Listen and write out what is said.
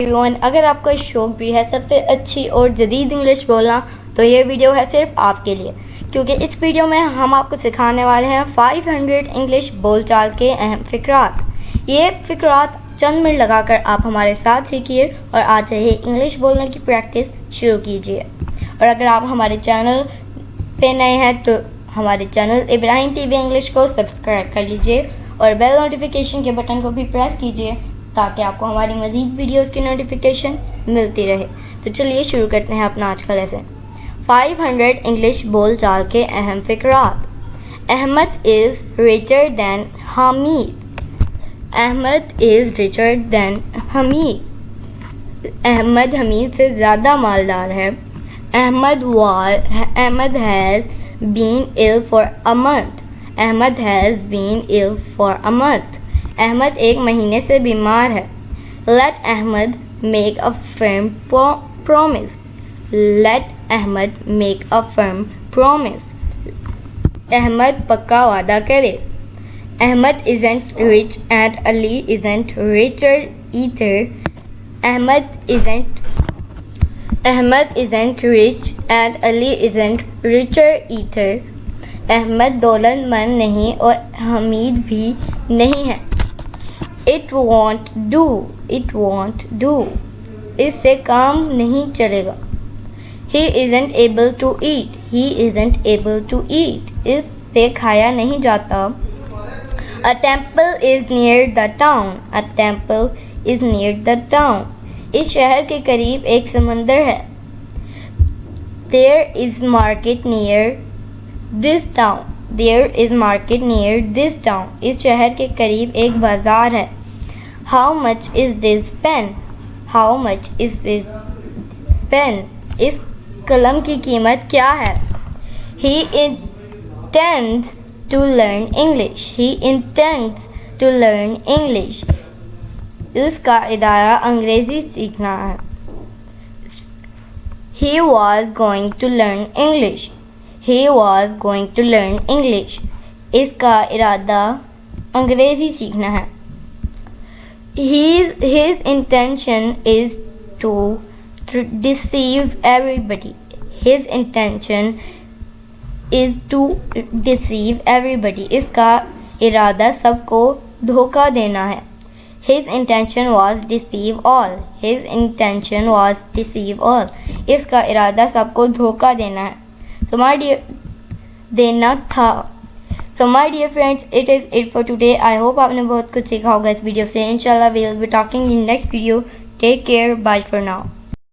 Everyone, अगर आपका शौक भी है सबसे अच्छी और जदीद इंग्लिश बोलना तो ये वीडियो है सिर्फ आपके लिए, क्योंकि इस वीडियो में हम आपको सिखाने वाले हैं 500 इंग्लिश बोलचाल के अहम फ़िक्रात। ये फ़िक्रात चंद मिनट लगाकर आप हमारे साथ सीखिए और आज से ही इंग्लिश बोलने की प्रैक्टिस शुरू कीजिए। और अगर आप हमारे चैनल पे नए हैं तो हमारे चैनल इब्राहिम टीवी इंग्लिश को सब्सक्राइब कर लीजिए और बेल नोटिफिकेशन के बटन को भी प्रेस कीजिए ताकि आपको हमारी मज़ीद वीडियोस की नोटिफिकेशन मिलती रहे। तो चलिए शुरू करते हैं अपना आज का लेसन। 500 इंग्लिश बोलचाल के अहम फ़िक्रात। Ahmed is richer than Hamid. Ahmed is richer than Hamid. Ahmed Hamid से ज़्यादा मालदार है। Ahmed has been ill for a month. Ahmed has been ill for a month. Ahmed एक महीने से बीमार है। Let Ahmed make a firm promise. Let Ahmed make a firm promise. Ahmed पक्का वादा करे। Ahmad isn't rich and Ali isn't richer either. Ahmad isn't rich and Ali isn't richer either. Ahmad दौलतमंद नहीं और हमीद भी नहीं है। It won't do. It won't do. इससे काम नहीं चलेगा। He isn't able to eat. He isn't able to eat. इससे खाया नहीं जाता। A temple is near the town. A temple is near the town. इस शहर के करीब एक समंदर है। There is market near this town. There is market near this town. इस शहर के करीब एक बाजार है। How much is this pen? How much is this pen? इस कलम की कीमत क्या है? He intends to learn English. He intends to learn English. इसका इरादा अंग्रेज़ी सीखना है। He was going to learn English. He was going to learn English. इसका इरादा अंग्रेज़ी सीखना है। His intention is to deceive everybody. His intention is to deceive everybody. इसका इरादा सबको धोखा देना है। His intention was deceive all. His intention was deceive all. इसका इरादा सबको धोखा देना है। देना था। So my dear friends, it is it for today. I hope आपने बहुत कुछ सीखा होगा इस वीडियो से। Inshallah we will be talking in next video. Take care. Bye for now.